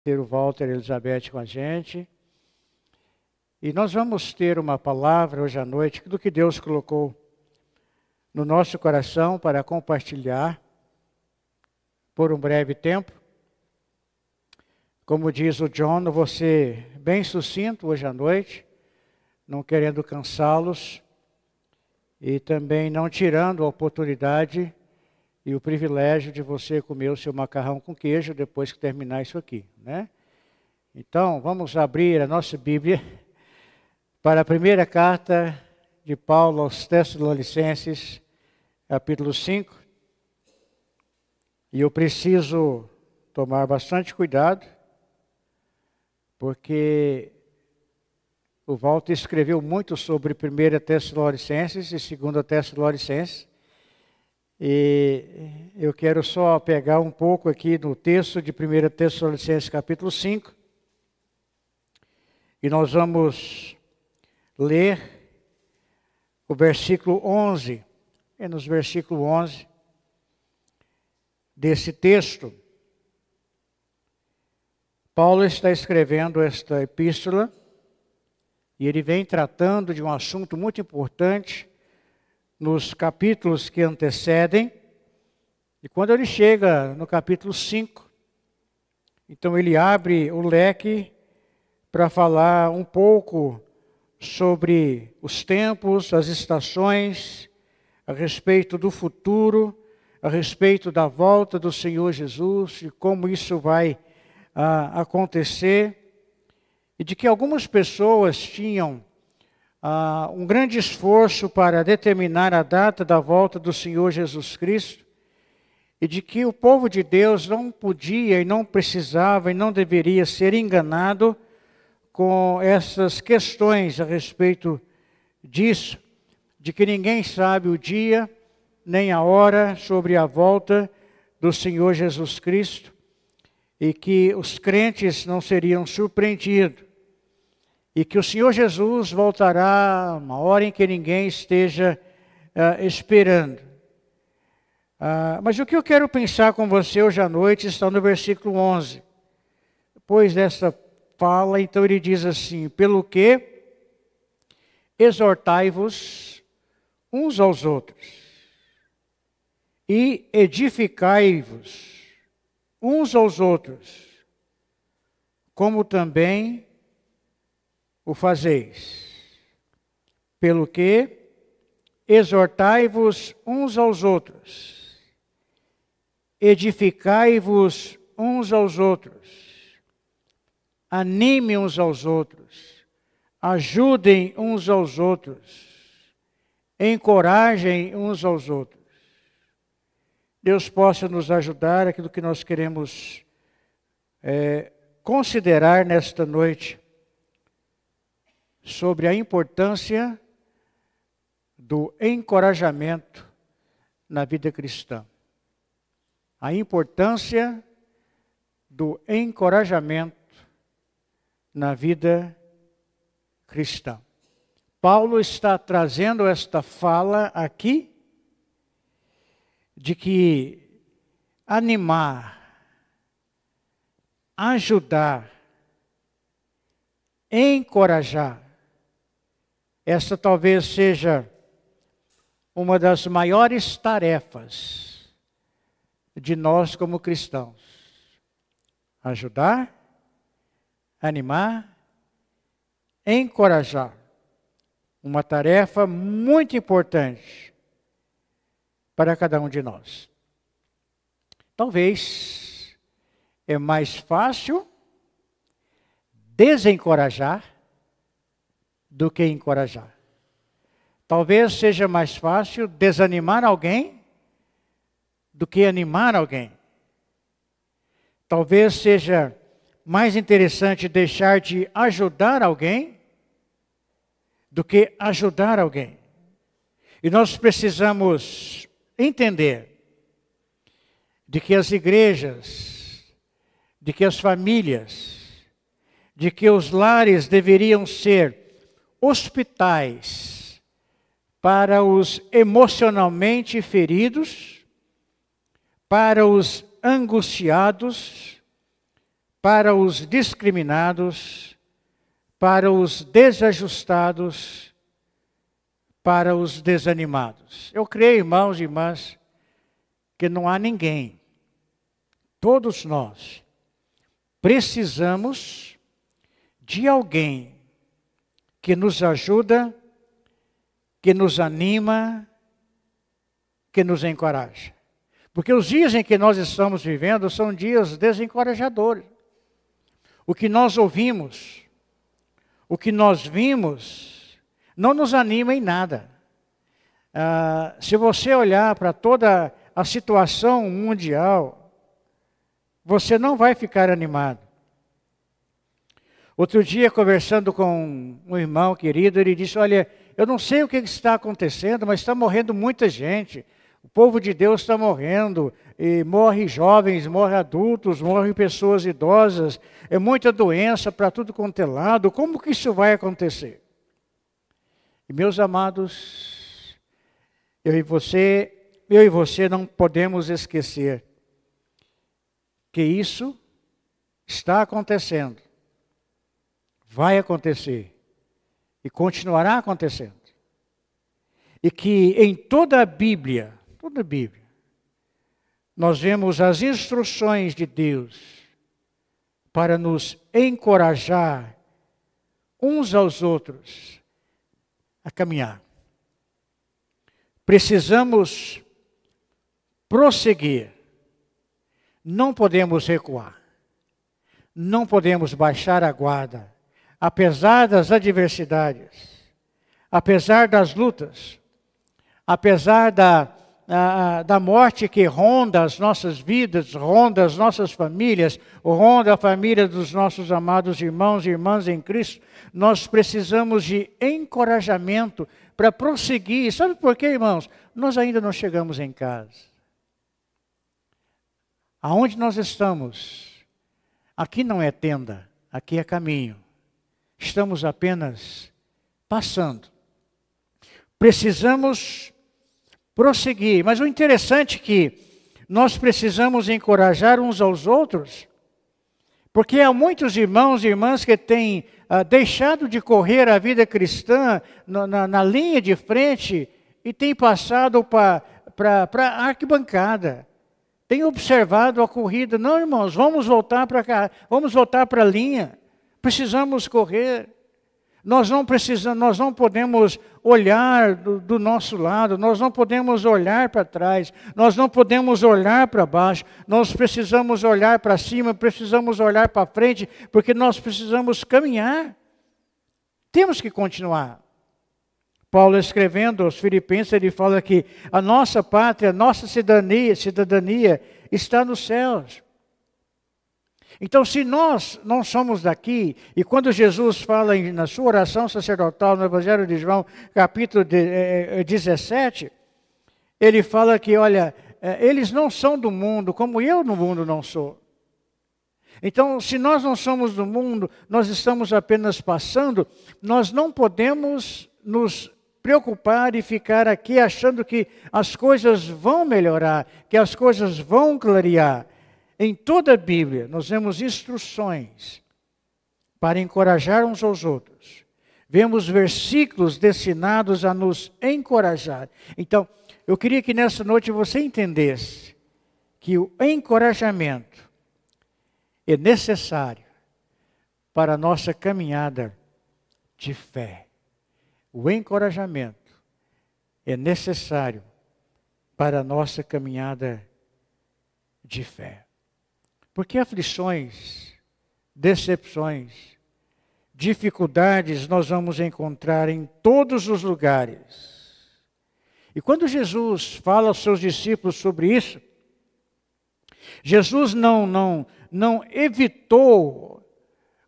ter o Walter e a Elizabeth com a gente. E nós vamos ter uma palavra hoje à noite do que Deus colocou no nosso coração para compartilhar por um breve tempo. Como diz o John, eu vou ser bem sucinto hoje à noite, não querendo cansá-los e também não tirando a oportunidade e o privilégio de você comer o seu macarrão com queijo depois que terminar isso aqui, né? Então, vamos abrir a nossa Bíblia para a primeira carta de Paulo aos Tessalonicenses, capítulo 5. E eu preciso tomar bastante cuidado, porque o Walter escreveu muito sobre 1 Tessalonicenses e 2 Tessalonicenses. E eu quero só pegar um pouco aqui no texto de 1 Tessalonicenses capítulo 5. E nós vamos ler o versículo 11. É nos versículo 11 desse texto. Paulo está escrevendo esta epístola e ele vem tratando de um assunto muito importante nos capítulos que antecedem. E quando ele chega no capítulo 5, então ele abre o leque para falar um pouco sobre os tempos, as estações, a respeito do futuro, a respeito da volta do Senhor Jesus e como isso vai acontecer. E de que algumas pessoas tinham um grande esforço para determinar a data da volta do Senhor Jesus Cristo, e de que o povo de Deus não podia e não precisava e não deveria ser enganado com essas questões a respeito disso, de que ninguém sabe o dia nem a hora sobre a volta do Senhor Jesus Cristo, e que os crentes não seriam surpreendidos, e que o Senhor Jesus voltará uma hora em que ninguém esteja esperando. Mas o que eu quero pensar com você hoje à noite está no versículo 11. Depois dessa fala, então ele diz assim: pelo que exortai-vos uns aos outros e edificai-vos uns aos outros, como também o fazeis. Pelo que exortai-vos uns aos outros, edificai-vos uns aos outros, anime uns aos outros, ajudem uns aos outros, encorajem uns aos outros. Deus possa nos ajudar aquilo que nós queremos considerar nesta noite, sobre a importância do encorajamento na vida cristã. A importância do encorajamento na vida cristã. Paulo está trazendo esta fala aqui de que animar, ajudar, encorajar, essa talvez seja uma das maiores tarefas de nós como cristãos. Ajudar, animar, encorajar. Uma tarefa muito importante para cada um de nós. Talvez é mais fácil desencorajar do que encorajar. Talvez seja mais fácil desanimar alguém do que animar alguém. Talvez seja mais interessante deixar de ajudar alguém do que ajudar alguém. E nós precisamos entender de que as igrejas, de que as famílias, de que os lares deveriam ser hospitais para os emocionalmente feridos, para os angustiados, para os discriminados, para os desajustados, para os desanimados. Eu creio, irmãos e irmãs, que não há ninguém, todos nós, precisamos de alguém que nos ajuda, que nos anima, que nos encoraja. Porque os dias em que nós estamos vivendo são dias desencorajadores. O que nós ouvimos, o que nós vimos, não nos anima em nada. Se você olhar para toda a situação mundial, você não vai ficar animado. Outro dia, conversando com um irmão querido, ele disse, olha, eu não sei o que está acontecendo, mas está morrendo muita gente. O povo de Deus está morrendo, e morre jovens, morre adultos, morre pessoas idosas, é muita doença para tudo quanto é lado. Como que isso vai acontecer? E meus amados, eu e você não podemos esquecer que isso está acontecendo, vai acontecer e continuará acontecendo. E que em toda a Bíblia, nós vemos as instruções de Deus para nos encorajar uns aos outros a caminhar. Precisamos prosseguir, não podemos recuar, não podemos baixar a guarda, apesar das adversidades, apesar das lutas, apesar da morte que ronda as nossas vidas, ronda as nossas famílias, ronda a família dos nossos amados irmãos e irmãs em Cristo, nós precisamos de encorajamento para prosseguir. Sabe por quê, irmãos? Nós ainda não chegamos em casa. Aonde nós estamos? Aqui não é tenda, aqui é caminho. Estamos apenas passando. Precisamos prosseguir. Mas o interessante é que nós precisamos encorajar uns aos outros, porque há muitos irmãos e irmãs que têm deixado de correr a vida cristã na linha de frente e têm passado para a arquibancada. Têm observado a corrida. Não, irmãos, vamos voltar para cá, vamos voltar para a linha. Precisamos correr. Nós não podemos olhar do nosso lado, nós não podemos olhar para trás, nós não podemos olhar para baixo, nós precisamos olhar para cima, precisamos olhar para frente, porque nós precisamos caminhar. Temos que continuar. Paulo, escrevendo aos Filipenses, ele fala que a nossa pátria, a nossa cidadania está nos céus. Então, se nós não somos daqui, e quando Jesus fala na sua oração sacerdotal, no Evangelho de João, capítulo 17, ele fala que, olha, eles não são do mundo, como eu no mundo não sou. Então, se nós não somos do mundo, nós estamos apenas passando, nós não podemos nos preocupar e ficar aqui achando que as coisas vão melhorar, que as coisas vão clarear. Em toda a Bíblia, nós vemos instruções para encorajar uns aos outros. Vemos versículos destinados a nos encorajar. Então, eu queria que nessa noite você entendesse que o encorajamento é necessário para a nossa caminhada de fé. O encorajamento é necessário para a nossa caminhada de fé. Porque aflições, decepções, dificuldades nós vamos encontrar em todos os lugares. E quando Jesus fala aos seus discípulos sobre isso, Jesus não evitou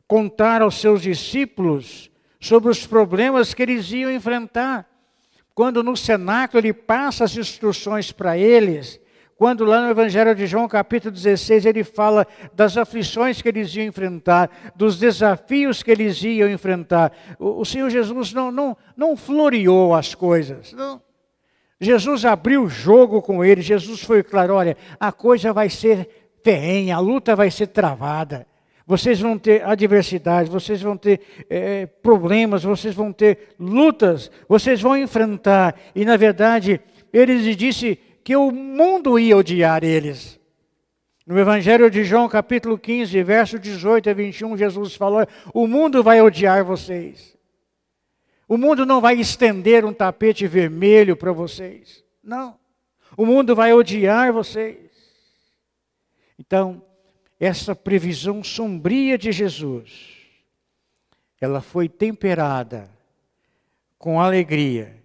contar aos seus discípulos sobre os problemas que eles iam enfrentar. Quando no cenáculo ele passa as instruções para eles, quando lá no Evangelho de João, capítulo 16, ele fala das aflições que eles iam enfrentar, dos desafios que eles iam enfrentar. O Senhor Jesus não floreou as coisas. Não. Jesus abriu o jogo com eles. Jesus foi claro, olha, a coisa vai ser ferrenha, a luta vai ser travada. vocês vão ter adversidades, vocês vão ter problemas, vocês vão ter lutas, vocês vão enfrentar. E na verdade, ele lhes disse que o mundo ia odiar eles. No Evangelho de João, capítulo 15, verso 18 a 21, Jesus falou: o mundo vai odiar vocês. O mundo não vai estender um tapete vermelho para vocês. Não. O mundo vai odiar vocês. Então, essa previsão sombria de Jesus, ela foi temperada com alegria.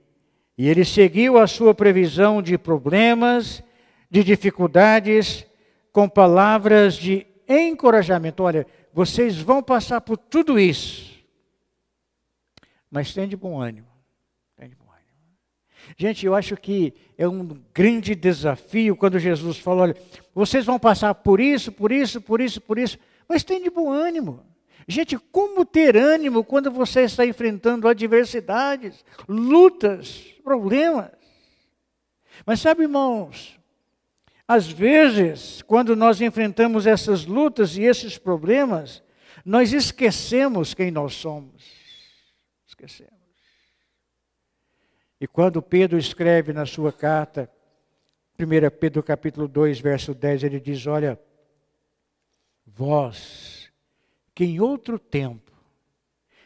E ele seguiu a sua previsão de problemas, de dificuldades, com palavras de encorajamento. Olha, vocês vão passar por tudo isso, mas tenham de bom ânimo. Gente, eu acho que é um grande desafio quando Jesus fala: olha, vocês vão passar por isso, mas tenham de bom ânimo. Gente, como ter ânimo quando você está enfrentando adversidades, lutas, problemas? Mas sabe, irmãos, às vezes, quando nós enfrentamos essas lutas e esses problemas, nós esquecemos quem nós somos. Esquecemos. E quando Pedro escreve na sua carta, 1 Pedro capítulo 2, verso 10, ele diz: olha, vós, que em outro tempo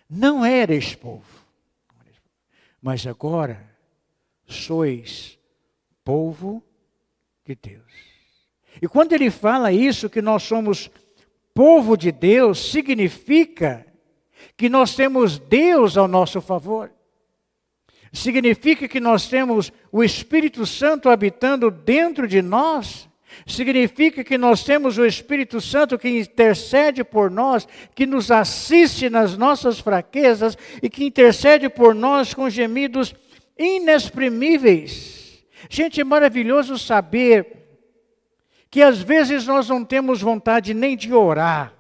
não erais povo, mas agora sois povo de Deus. E quando ele fala isso, que nós somos povo de Deus, significa que nós temos Deus ao nosso favor. Significa que nós temos o Espírito Santo habitando dentro de nós. Significa que nós temos o Espírito Santo que intercede por nós, que nos assiste nas nossas fraquezas e que intercede por nós com gemidos inexprimíveis. Gente, é maravilhoso saber que às vezes nós não temos vontade nem de orar,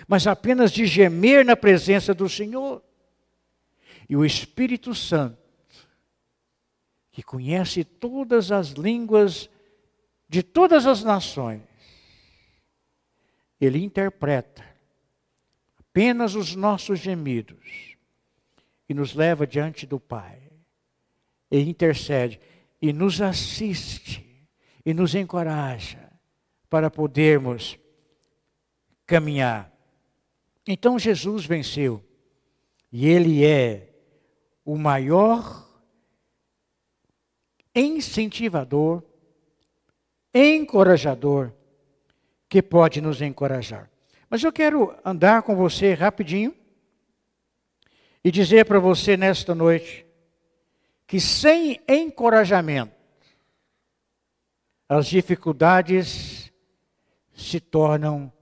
mas apenas de gemer na presença do Senhor. E o Espírito Santo, que conhece todas as línguas de todas as nações, ele interpreta apenas os nossos gemidos e nos leva diante do Pai, e intercede, e nos assiste, e nos encoraja para podermos caminhar. Então Jesus venceu, e Ele é o maior incentivador, encorajador, que pode nos encorajar. Mas eu quero andar com você rapidinho e dizer para você nesta noite que sem encorajamento as dificuldades se tornam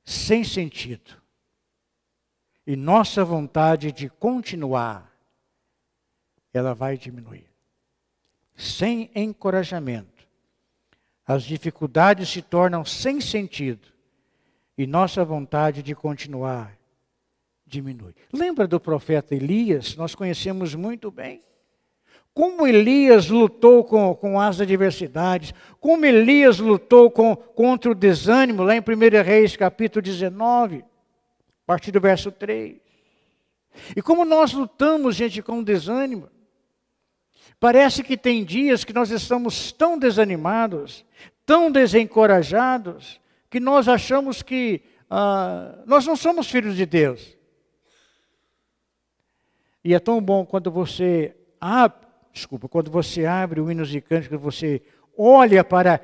sem sentido. E nossa vontade de continuar, ela vai diminuir. Sem encorajamento, as dificuldades se tornam sem sentido e nossa vontade de continuar diminui. Lembra do profeta Elias? Nós conhecemos muito bem. Como Elias lutou com as adversidades, como Elias lutou contra o desânimo, lá em 1 Reis capítulo 19, a partir do verso 3. E como nós lutamos, gente, com o desânimo. Parece que tem dias que nós estamos tão desanimados, tão desencorajados, que nós achamos que nós não somos filhos de Deus. E é tão bom quando você abre o Hinos e Cânticos, você olha para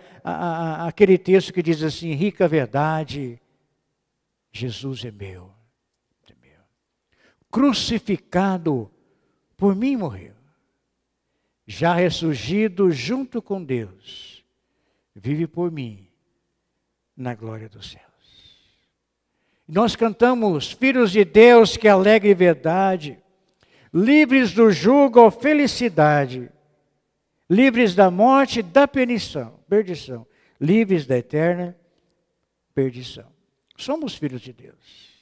aquele texto que diz assim: rica verdade, Jesus é meu. Crucificado por mim morreu. Já ressurgido junto com Deus, vive por mim na glória dos céus. Nós cantamos: filhos de Deus, que alegre verdade, livres do jugo à felicidade, livres da morte e da perdição, livres da eterna perdição. Somos filhos de Deus.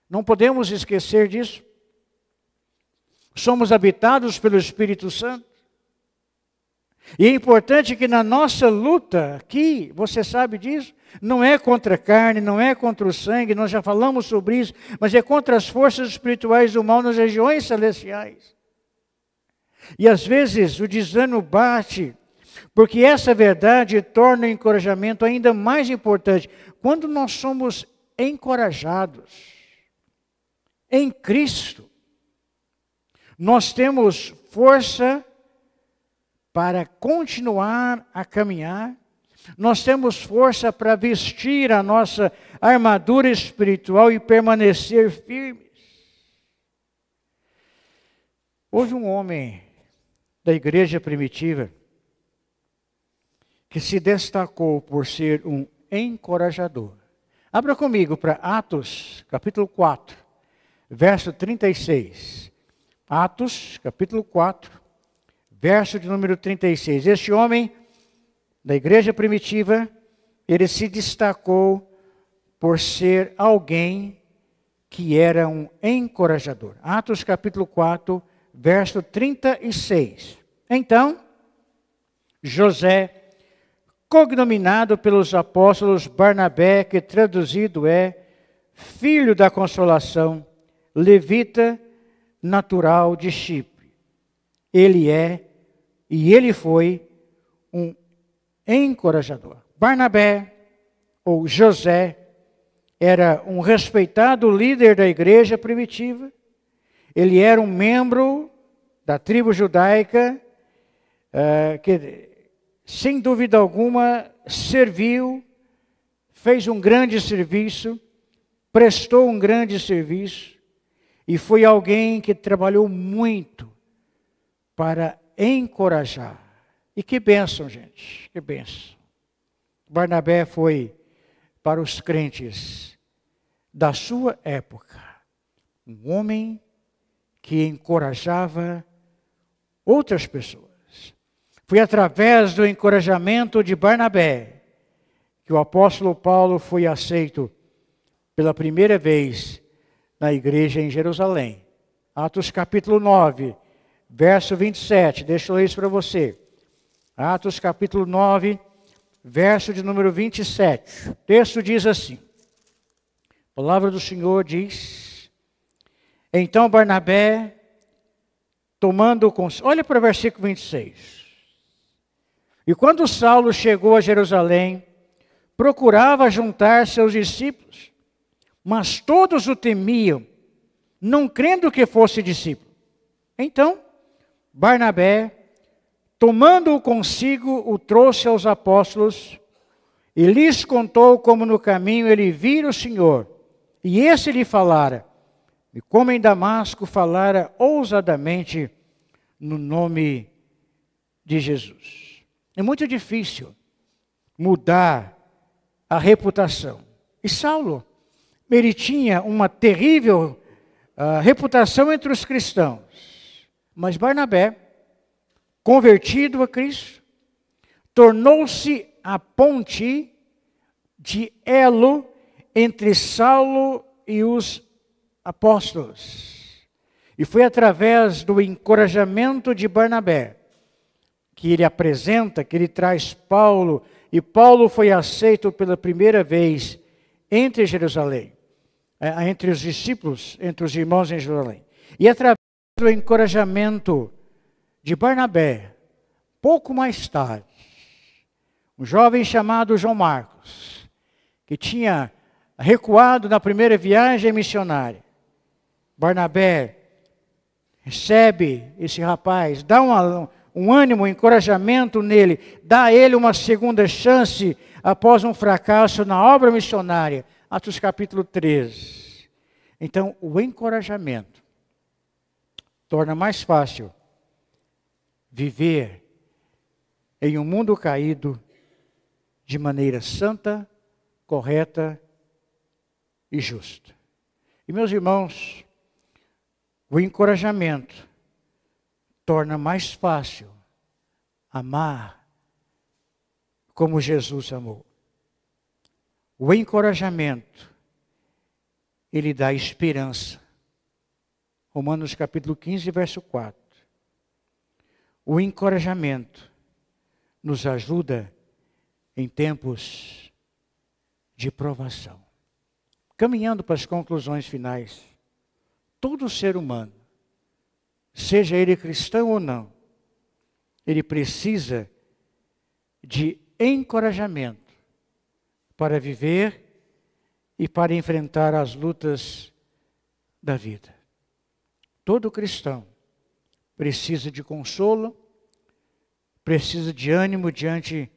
Não podemos esquecer disso. Somos habitados pelo Espírito Santo. E é importante que na nossa luta aqui, você sabe disso, não é contra a carne, não é contra o sangue, nós já falamos sobre isso, mas é contra as forças espirituais do mal nas regiões celestiais. E às vezes o desânimo bate, porque essa verdade torna o encorajamento ainda mais importante. Quando nós somos encorajados em Cristo, nós temos força para continuar a caminhar, nós temos força para vestir a nossa armadura espiritual e permanecer firmes. Houve um homem da igreja primitiva que se destacou por ser um encorajador. Abra comigo para Atos, capítulo 4, verso 36. Atos, capítulo 4, verso de número 36. Este homem da igreja primitiva, ele se destacou por ser alguém que era um encorajador. Atos, capítulo 4, verso 36. Então, José, cognominado pelos apóstolos Barnabé, que traduzido é filho da consolação, levita, natural de Chipre. Ele é e ele foi um encorajador. Barnabé, ou José, era um respeitado líder da igreja primitiva. Ele era um membro da tribo judaica que, sem dúvida alguma, serviu, fez um grande serviço, prestou um grande serviço e foi alguém que trabalhou muito para encorajar. E que bênção, gente, que bênção. Barnabé foi para os crentes da sua época um homem que encorajava outras pessoas. Foi através do encorajamento de Barnabé que o apóstolo Paulo foi aceito pela primeira vez na igreja em Jerusalém. Atos capítulo 9, verso 27. Deixa eu ler isso para você. Atos capítulo 9, verso de número 27. O texto diz assim. A palavra do Senhor diz: então Barnabé, tomando consigo... Olha para o versículo 26. E quando Saulo chegou a Jerusalém, procurava juntar seus discípulos, mas todos o temiam, não crendo que fosse discípulo. Então, Barnabé, tomando-o consigo, o trouxe aos apóstolos e lhes contou como no caminho ele vira o Senhor. E esse lhe falara, e como em Damasco falara ousadamente no nome de Jesus. É muito difícil mudar a reputação. E Saulo, ele tinha uma terrível reputação entre os cristãos. Mas Barnabé, convertido a Cristo, tornou-se a ponte de elo entre Saulo e os apóstolos. E foi através do encorajamento de Barnabé que ele apresenta, que ele traz Paulo, e Paulo foi aceito pela primeira vez entre Jerusalém, entre os discípulos, entre os irmãos em Jerusalém. E através do encorajamento de Barnabé, pouco mais tarde, um jovem chamado João Marcos, que tinha recuado na primeira viagem missionária, Barnabé recebe esse rapaz, dá um ânimo, um encorajamento nele, dá a ele uma segunda chance após um fracasso na obra missionária. Atos capítulo 13. Então, o encorajamento torna mais fácil viver em um mundo caído de maneira santa, correta e justa. E meus irmãos, o encorajamento torna mais fácil amar como Jesus amou. O encorajamento, ele dá esperança. Romanos capítulo 15, verso 4. O encorajamento nos ajuda em tempos de provação. Caminhando para as conclusões finais, todo ser humano, seja ele cristão ou não, ele precisa de encorajamento para viver e para enfrentar as lutas da vida. Todo cristão precisa de consolo, precisa de ânimo diante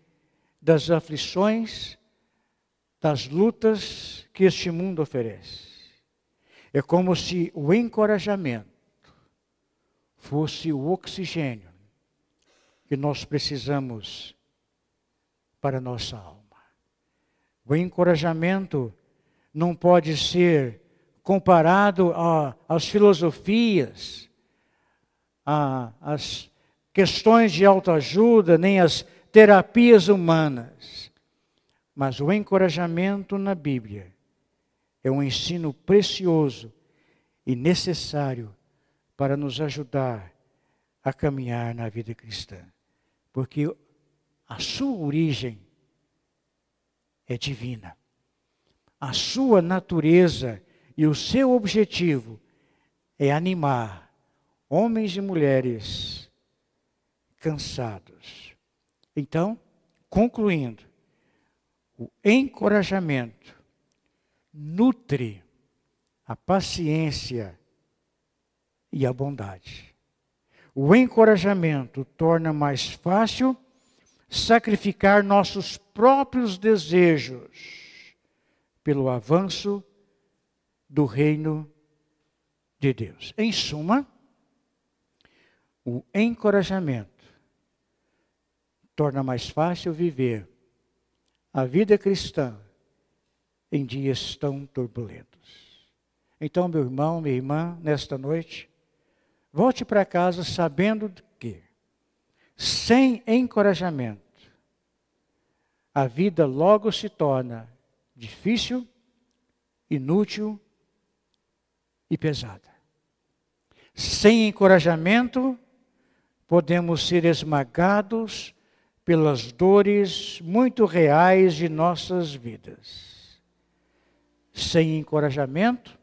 das aflições, das lutas que este mundo oferece. É como se o encorajamento fosse o oxigênio que nós precisamos para a nossa alma. O encorajamento não pode ser comparado às filosofias, às questões de autoajuda, nem às terapias humanas. Mas o encorajamento na Bíblia é um ensino precioso e necessário para nos ajudar a caminhar na vida cristã. Porque a sua origem é divina. A sua natureza e o seu objetivo é animar homens e mulheres cansados. Então, concluindo, o encorajamento nutre a paciência e a bondade. O encorajamento torna mais fácil sacrificar nossos próprios desejos pelo avanço do reino de Deus. Em suma, o encorajamento torna mais fácil viver a vida cristã em dias tão turbulentos. Então, meu irmão, minha irmã, nesta noite, volte para casa sabendo que, sem encorajamento, a vida logo se torna difícil, inútil e pesada. Sem encorajamento, podemos ser esmagados pelas dores muito reais de nossas vidas. Sem encorajamento,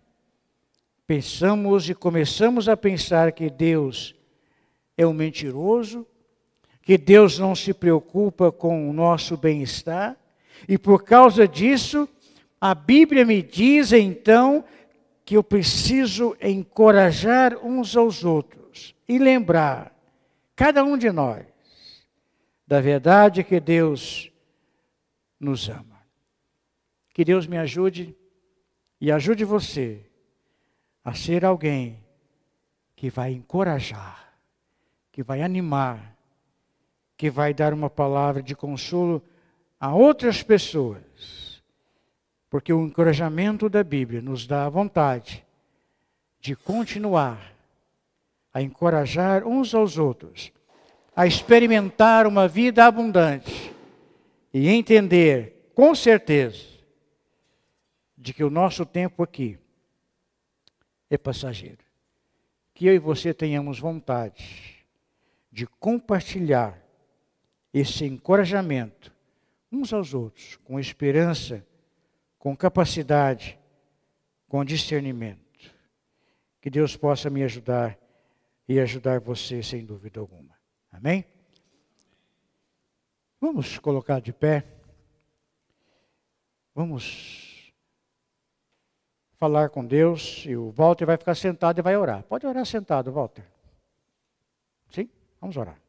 pensamos e começamos a pensar que Deus é um mentiroso, que Deus não se preocupa com o nosso bem-estar, e por causa disso, a Bíblia me diz então que eu preciso encorajar uns aos outros e lembrar, cada um de nós, da verdade que Deus nos ama. Que Deus me ajude e ajude você a ser alguém que vai encorajar, que vai animar, que vai dar uma palavra de consolo a outras pessoas. Porque o encorajamento da Bíblia nos dá a vontade de continuar a encorajar uns aos outros, a experimentar uma vida abundante e entender com certeza de que o nosso tempo aqui é passageiro. Que eu e você tenhamos vontade de compartilhar esse encorajamento uns aos outros, com esperança, com capacidade, com discernimento. Que Deus possa me ajudar e ajudar você sem dúvida alguma. Amém? Vamos colocar de pé. Vamos falar com Deus. E o Walter vai ficar sentado e vai orar. Pode orar sentado, Walter. Sim? Vamos orar.